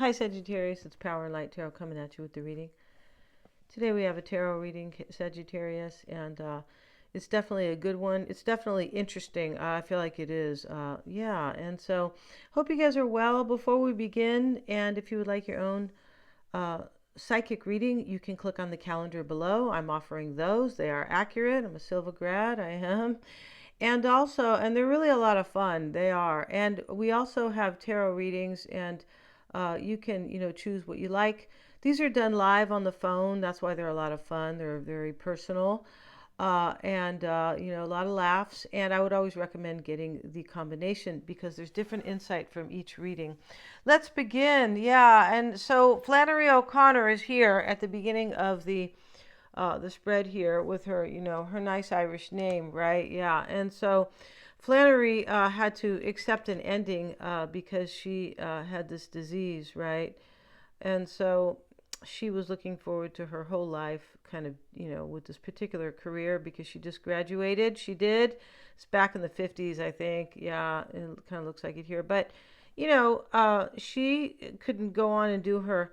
Hi Sagittarius, it's Power and Light Tarot coming at you with the reading. Today we have a tarot reading, Sagittarius, and it's definitely a good one. It's definitely interesting. I feel like it is. Yeah, and so hope you guys are well. Before we begin, and if you would like your own uh, psychic reading, you can click on the calendar below. I'm offering those. They are accurate. I'm a Silva grad. I am. And also, and they're really a lot of fun. They are. And we also have tarot readings, and you can, choose what you like. These are done live on the phone. That's why they're a lot of fun. They're very personal, and a lot of laughs. And I would always recommend getting the combination because there's different insight from each reading. Let's begin. Yeah, and so Flannery O'Connor is here at the beginning of the spread here with her, her nice Irish name, right? Yeah, and so Flannery had to accept an ending because she had this disease, right? And so she was looking forward to her whole life, kind of, with this particular career because she just graduated. She did. It's back in the 50s, I think. Yeah, it kind of looks like it here. But, she couldn't go on and do her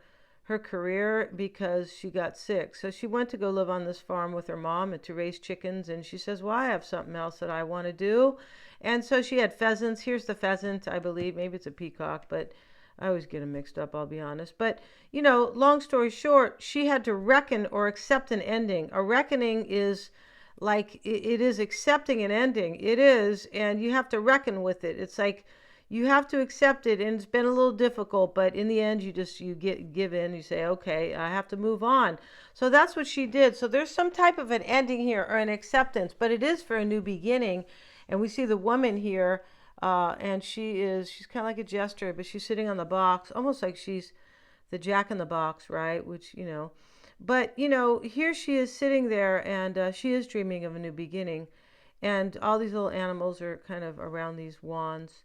career because she got sick. So she went to go live on this farm with her mom and to raise chickens. And she says, well, I have something else that I want to do. And so she had pheasants. Here's the pheasant, I believe. Maybe it's a peacock, but I always get them mixed up, I'll be honest. But, long story short, she had to reckon or accept an ending. A reckoning is like, it is accepting an ending. It is, and you have to reckon with it. It's like, you have to accept it, and it's been a little difficult, but in the end you give in. You say, okay, I have to move on. So that's what she did. So there's some type of an ending here or an acceptance, but it is for a new beginning. And we see the woman here, and she's kind of like a jester, but she's sitting on the box, almost like she's the Jack in the Box, right? Which, but here she is sitting there, and she is dreaming of a new beginning, and all these little animals are kind of around these wands.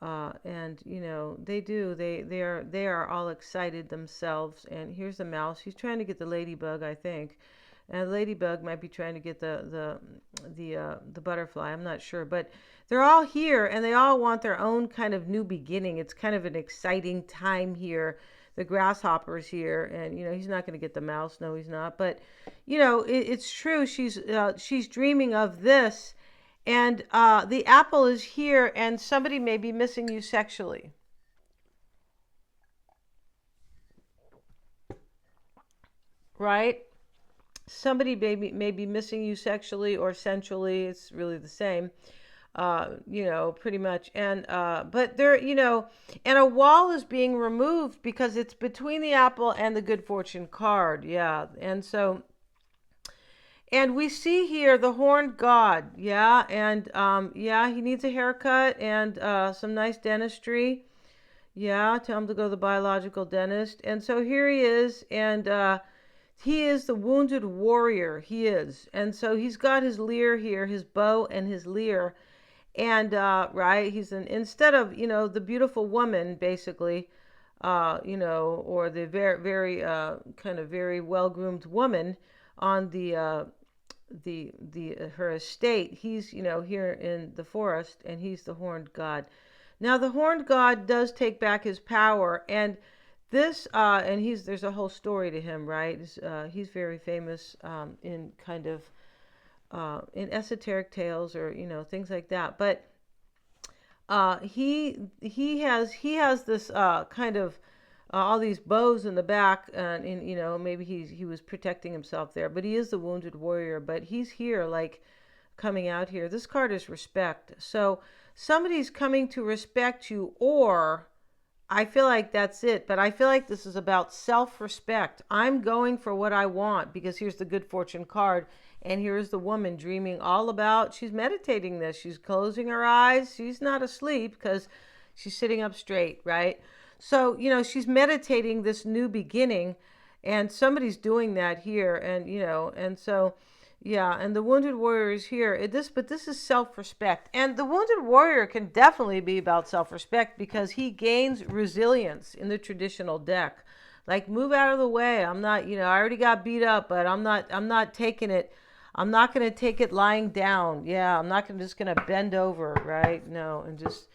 And they are all excited themselves. And here's the mouse. He's trying to get the ladybug, I think, and the ladybug might be trying to get the butterfly. I'm not sure, but they're all here, and they all want their own kind of new beginning. It's kind of an exciting time here. The grasshopper's here, and he's not going to get the mouse. No, he's not. But it's true. She's dreaming of this. And the apple is here, and somebody may be missing you sexually. Right? Somebody may be missing you sexually or sensually. It's really the same, pretty much. And, but there, and a wall is being removed because it's between the apple and the good fortune card. Yeah. And so, and we see here the horned god, yeah, and he needs a haircut and some nice dentistry, yeah. Tell him to go to the biological dentist. And so here he is, and he is the wounded warrior. He is, and so he's got his lyre here, his bow and his lyre, and right, he's instead of the beautiful woman, basically, or the very very kind of very well groomed woman on the her estate. He's here in the forest, and he's the horned god. Now the horned god does take back his power, and this and there's a whole story to him, right? He's very famous in kind of in esoteric tales or things like that. But he has this kind of all these bows in the back, and maybe he was protecting himself there, but he is the wounded warrior. But he's here, like, coming out here. This card is respect. So somebody's coming to respect you, or I feel like that's it, but I feel like this is about self-respect. I'm going for what I want because here's the good fortune card, and here's the woman dreaming all about, she's meditating this. She's closing her eyes. She's not asleep because she's sitting up straight, right? So, she's meditating this new beginning, and somebody's doing that here. And, and so, yeah, and the wounded warrior is here. But this is self-respect. And the wounded warrior can definitely be about self-respect because he gains resilience in the traditional deck. Like, move out of the way. I'm not, I already got beat up, but I'm not taking it. I'm not going to take it lying down. Yeah, I'm not just going to bend over, right? No, and just...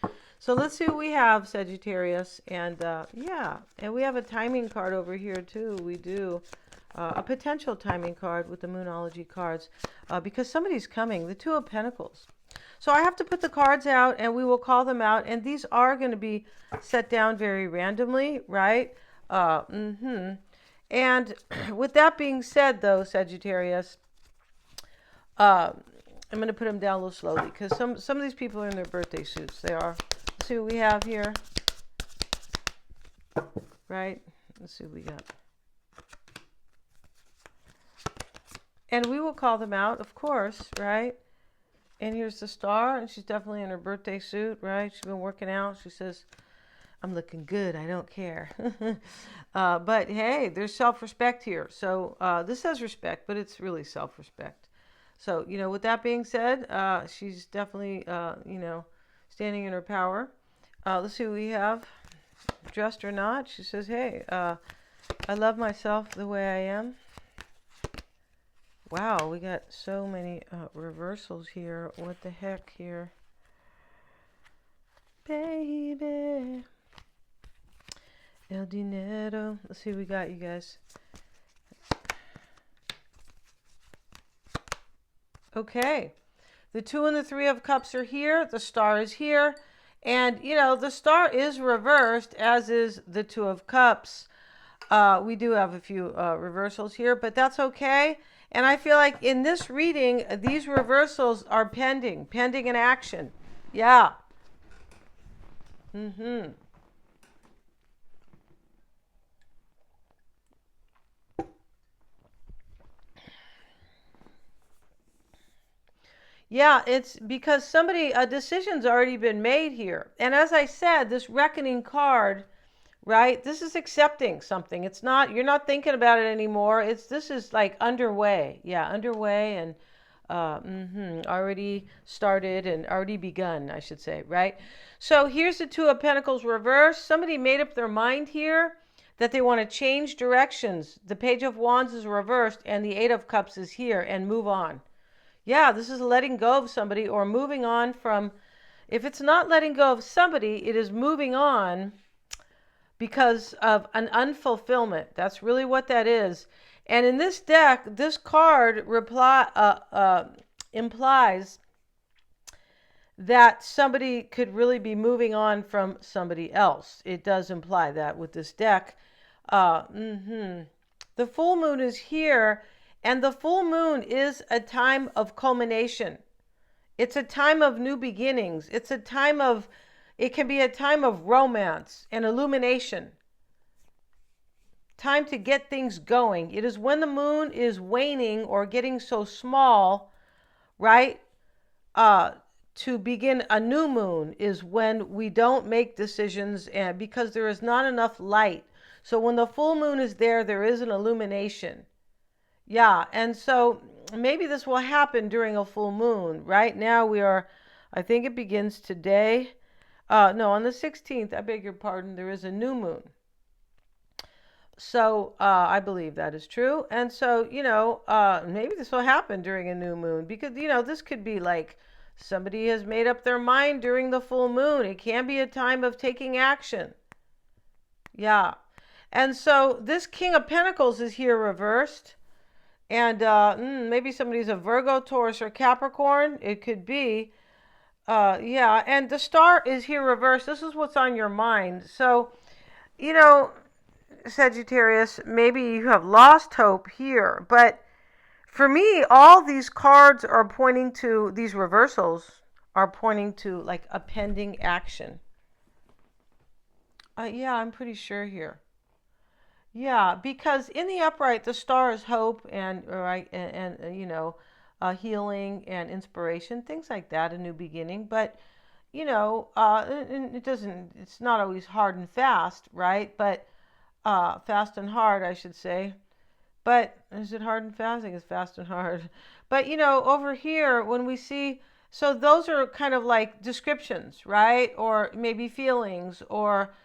So let's see what we have, Sagittarius. And yeah, and we have a timing card over here too. We do a potential timing card with the Moonology cards because somebody's coming. The Two of Pentacles. So I have to put the cards out and we will call them out. And these are going to be set down very randomly, right? And with that being said, though, Sagittarius, I'm going to put them down a little slowly because some of these people are in their birthday suits. They are. Let's see what we have here. Right? Let's see what we got. And we will call them out, of course, right? And here's the Star, and she's definitely in her birthday suit, right? She's been working out. She says, I'm looking good. I don't care. But hey, there's self-respect here. So this says respect, but it's really self-respect. So, you know, with that being said, she's definitely, you know, standing in her power. Let's see what we have. Dressed or not, she says, hey, I love myself the way I am. Wow, we got so many reversals here. What the heck here? Baby. El dinero. Let's see what we got, you guys. Okay. The 2 and the 3 of Cups are here. The Star is here. And, you know, the Star is reversed, as is the 2 of Cups. We do have a few reversals here, but that's okay. And I feel like in this reading, these reversals are pending in action. Yeah. Yeah, it's because a decision's already been made here. And as I said, this Reckoning card, right? This is accepting something. It's not, you're not thinking about it anymore. This is like underway. Yeah, underway and already started and already begun, I should say, right? So here's the 2 of Pentacles reversed. Somebody made up their mind here that they want to change directions. The Page of Wands is reversed and the 8 of Cups is here and move on. Yeah, this is letting go of somebody or moving on from, if it's not letting go of somebody, it is moving on because of an unfulfillment. That's really what that is. And in this deck, this card implies that somebody could really be moving on from somebody else. It does imply that with this deck. The full moon is here, and the full moon is a time of culmination. It's a time of new beginnings. It can be a time of romance and illumination. Time to get things going. It is when the moon is waning or getting so small, right? To begin a new moon is when we don't make decisions and because there is not enough light. So when the full moon is there, there is an illumination. Yeah, and so maybe this will happen during a full moon. Right now I think it begins today. No, on the 16th, I beg your pardon, there is a new moon. So I believe that is true. And so, you know, maybe this will happen during a new moon because, you know, this could be like somebody has made up their mind during the full moon. It can be a time of taking action. Yeah. And so this King of Pentacles is here reversed. And maybe somebody's a Virgo, Taurus, or Capricorn. It could be. Yeah. And the Star is here reversed. This is what's on your mind. So, you know, Sagittarius, maybe you have lost hope here. But for me, all these cards are pointing to, these reversals are pointing to like a pending action. Yeah, I'm pretty sure here. Yeah, because in the upright, the Star is hope and right and you know, healing and inspiration, things like that, a new beginning. But you know, it's not always hard and fast, right? But fast and hard, I should say. But is it hard and fast? I think it's fast and hard. But you know, over here, when we see, so those are kind of like descriptions, right? Or maybe feelings or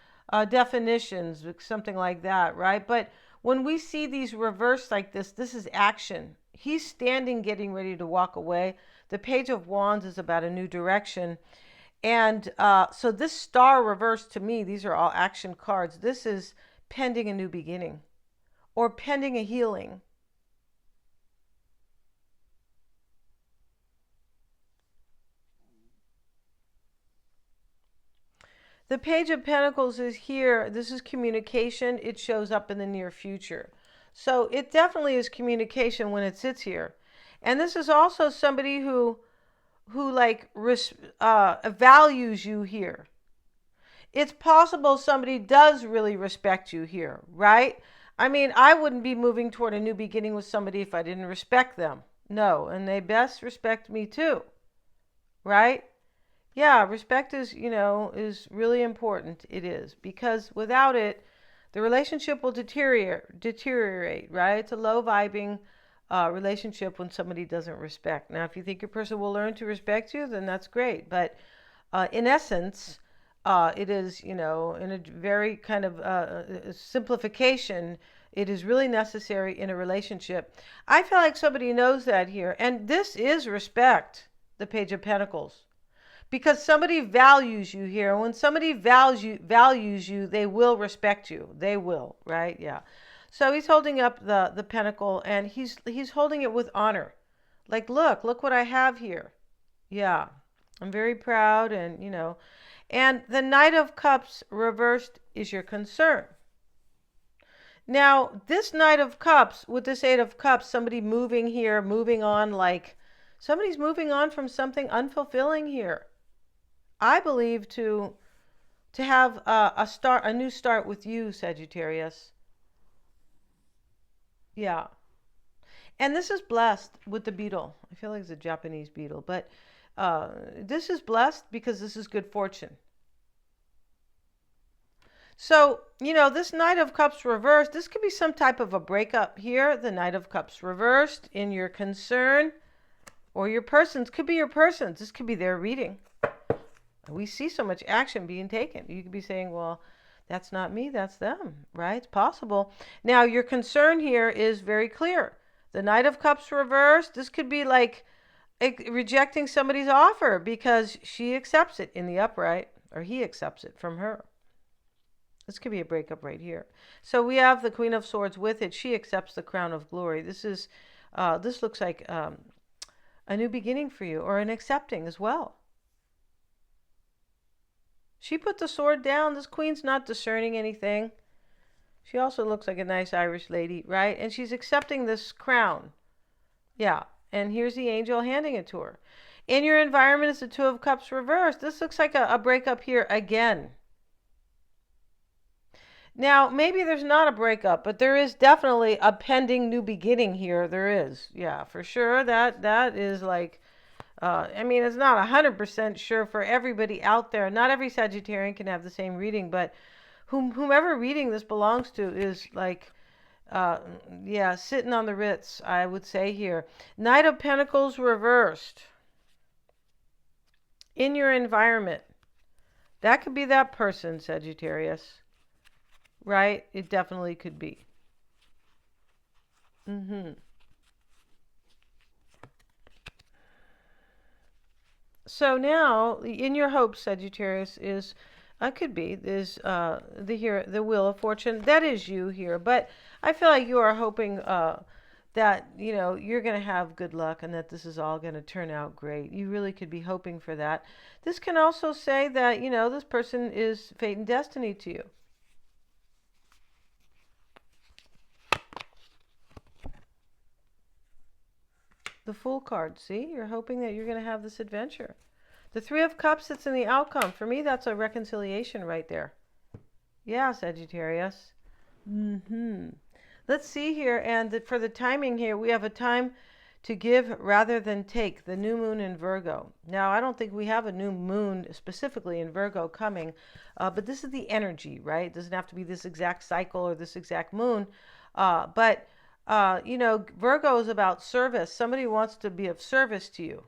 definitions, something like that, right? But when we see these reversed like this is action. He's standing, getting ready to walk away. The Page of Wands is about a new direction. And so this star reversed to me, these are all action cards. This is pending a new beginning or pending a healing. The Page of Pentacles is here. This is communication. It shows up in the near future. So it definitely is communication when it sits here. And this is also somebody who like values you here. It's possible somebody does really respect you here, right? I mean, I wouldn't be moving toward a new beginning with somebody if I didn't respect them. No, and they best respect me too, right? Yeah, respect is really important. It is, because without it, the relationship will deteriorate, right? It's a low vibing relationship when somebody doesn't respect. Now, if you think your person will learn to respect you, then that's great. But in essence, it is, in a very kind of simplification, it is really necessary in a relationship. I feel like somebody knows that here. And this is respect, the Page of Pentacles. Because somebody values you here. When somebody values you, they will respect you. They will, right? Yeah. So he's holding up the pentacle, and he's holding it with honor. Like, look what I have here. Yeah. I'm very proud, and and the Knight of Cups reversed is your concern. Now, this Knight of Cups with this Eight of Cups, somebody moving here, moving on, like somebody's moving on from something unfulfilling here. I believe to have a new start with you, Sagittarius. Yeah. And this is blessed with the beetle. I feel like it's a Japanese beetle, but this is blessed because this is good fortune. So, this Knight of Cups reversed, this could be some type of a breakup here. The Knight of Cups reversed in your concern, or your person's, could be your person's. This could be their reading. We see so much action being taken. You could be saying, well, that's not me, that's them, right? It's possible. Now, your concern here is very clear. The Knight of Cups reversed, this could be like rejecting somebody's offer because she accepts it in the upright, or he accepts it from her. This could be a breakup right here. So we have the Queen of Swords with it. She accepts the crown of glory. This looks like a new beginning for you, or an accepting as well. She put the sword down. This queen's not discerning anything. She also looks like a nice Irish lady, right? And she's accepting this crown. Yeah. And here's the angel handing it to her. In your environment is the Two of Cups reversed. This looks like a breakup here again. Now, maybe there's not a breakup, but there is definitely a pending new beginning here. There is. Yeah, for sure. That is like... I mean, it's not 100% sure for everybody out there. Not every Sagittarian can have the same reading, but whomever reading this belongs to is like, yeah, sitting on the Ritz, I would say here. Knight of Pentacles reversed. In your environment. That could be that person, Sagittarius. Right? It definitely could be. So now, in your hopes, Sagittarius, is could be the Wheel of Fortune. That is you here, but I feel like you are hoping that you're going to have good luck and that this is all going to turn out great. You really could be hoping for that. This can also say that this person is fate and destiny to you. The Fool card, see? You're hoping that you're going to have this adventure. The Three of Cups sits in the outcome. For me, that's a reconciliation right there. Yeah, Sagittarius. Let's see here, and for the timing here, we have a time to give rather than take, the new moon in Virgo. Now, I don't think we have a new moon specifically in Virgo coming, but this is the energy, right? It doesn't have to be this exact cycle or this exact moon, but Virgo is about service. Somebody wants to be of service to you.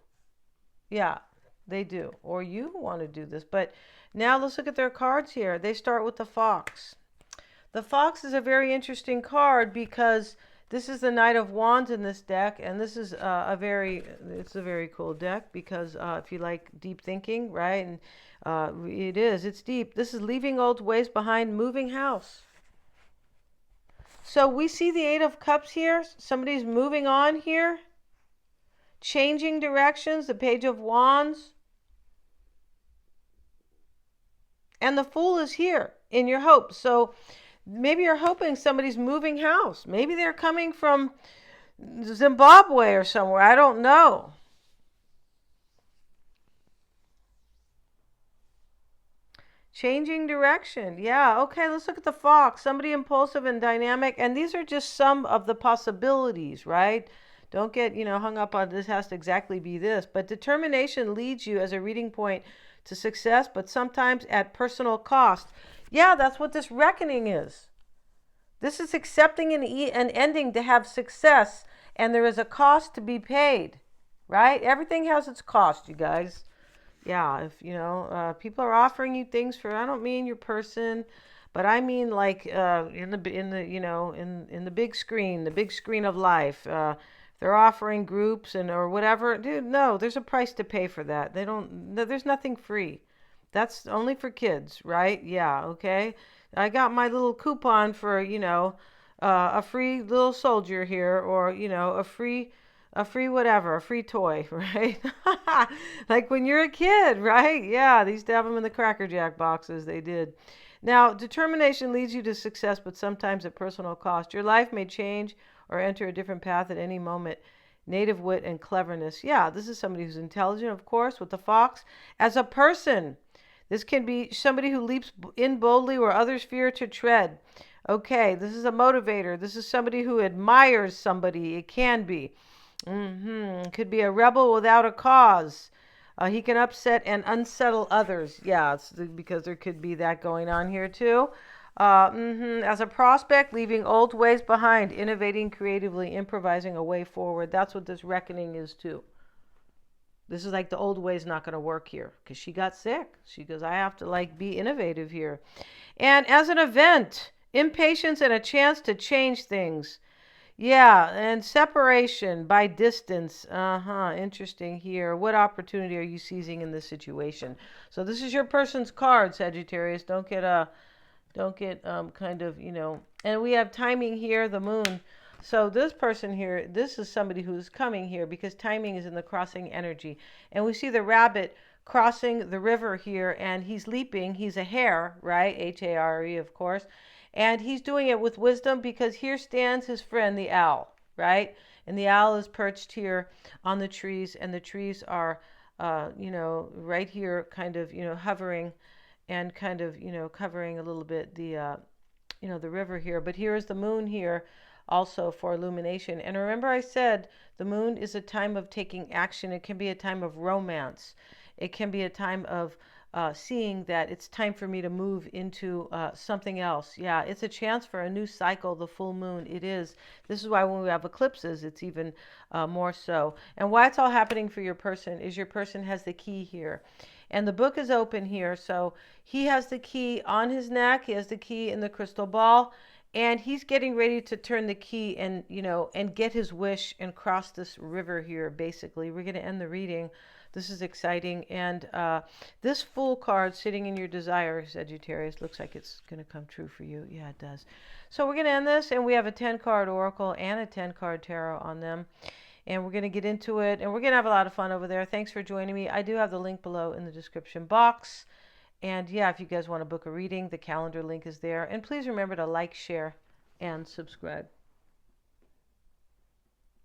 Yeah, they do. Or you want to do this. But now let's look at their cards here. They start with the Fox. The Fox is a very interesting card because This is the Knight of Wands in this deck, and this is it's a very cool deck because if you like deep thinking, right, and it's deep. This is leaving old ways behind, moving house. So we see the Eight of Cups here. Somebody's moving on here, changing directions, the Page of Wands. And the Fool is here in your hope. So maybe you're hoping somebody's moving house. Maybe they're coming from Zimbabwe or somewhere. I don't know. Changing direction. Yeah, okay, let's look at the Fox. Somebody impulsive and dynamic. And these are just some of the possibilities, right? Don't get, hung up on this has to exactly be this. But determination leads you as a reading point to success, but sometimes at personal cost. Yeah, that's what this reckoning is. This is accepting an ending to have success, and there is a cost to be paid, right? Everything has its cost, you guys. Yeah, if people are offering you things for, I don't mean your person, but I mean like in the big screen of life. They're offering groups or whatever. Dude, no, there's a price to pay for that. There's nothing free. That's only for kids, right? Yeah, okay. I got my little coupon for, a free little soldier here, or, a free whatever, a free toy, right? Like when you're a kid, right? Yeah, they used to have them in the Cracker Jack boxes. They did. Now, determination leads you to success, but sometimes at personal cost. Your life may change or enter a different path at any moment. Native wit and cleverness. Yeah, this is somebody who's intelligent, of course, with the Fox. As a person, this can be somebody who leaps in boldly where others fear to tread. Okay, this is a motivator. This is somebody who admires somebody. It can be. Could be a rebel without a cause. He can upset and unsettle others. Yeah, it's because there could be that going on here too. As a prospect, leaving old ways behind, innovating creatively, improvising a way forward. That's what this reckoning is too. This is like the old way's not going to work here because she got sick. She goes, I have to be innovative here. And as an event, impatience and a chance to change things. Yeah, and separation by distance. Interesting here. What opportunity are you seizing in this situation? So this is your person's card, Sagittarius. Don't get and we have timing here, the moon. So this person here, this is somebody who's coming here because timing is in the crossing energy. And we see the rabbit crossing the river here, and he's leaping. He's a hare, right? Hare, of course. And he's doing it with wisdom because here stands his friend, the owl, right? And the owl is perched here on the trees, and the trees are, right here kind of, hovering and kind of, covering a little bit the river here. But here is the moon here also for illumination. And remember I said the moon is a time of taking action. It can be a time of romance. It can be a time of seeing that it's time for me to move into something else. Yeah, it's a chance for a new cycle, the full moon. It is. This is why when we have eclipses, it's even more so. And why it's all happening for your person is your person has the key here. And the book is open here. So he has the key on his neck. He has the key in the crystal ball. And he's getting ready to turn the key and, and get his wish and cross this river here, basically. We're going to end the reading. This is exciting. And this Fool card sitting in your desire, Sagittarius, looks like it's going to come true for you. Yeah, it does. So we're going to end this, and we have a 10-card oracle and a 10-card tarot on them. And we're going to get into it, and we're going to have a lot of fun over there. Thanks for joining me. I do have the link below in the description box. And yeah, if you guys want to book a reading, the calendar link is there. And please remember to like, share, and subscribe.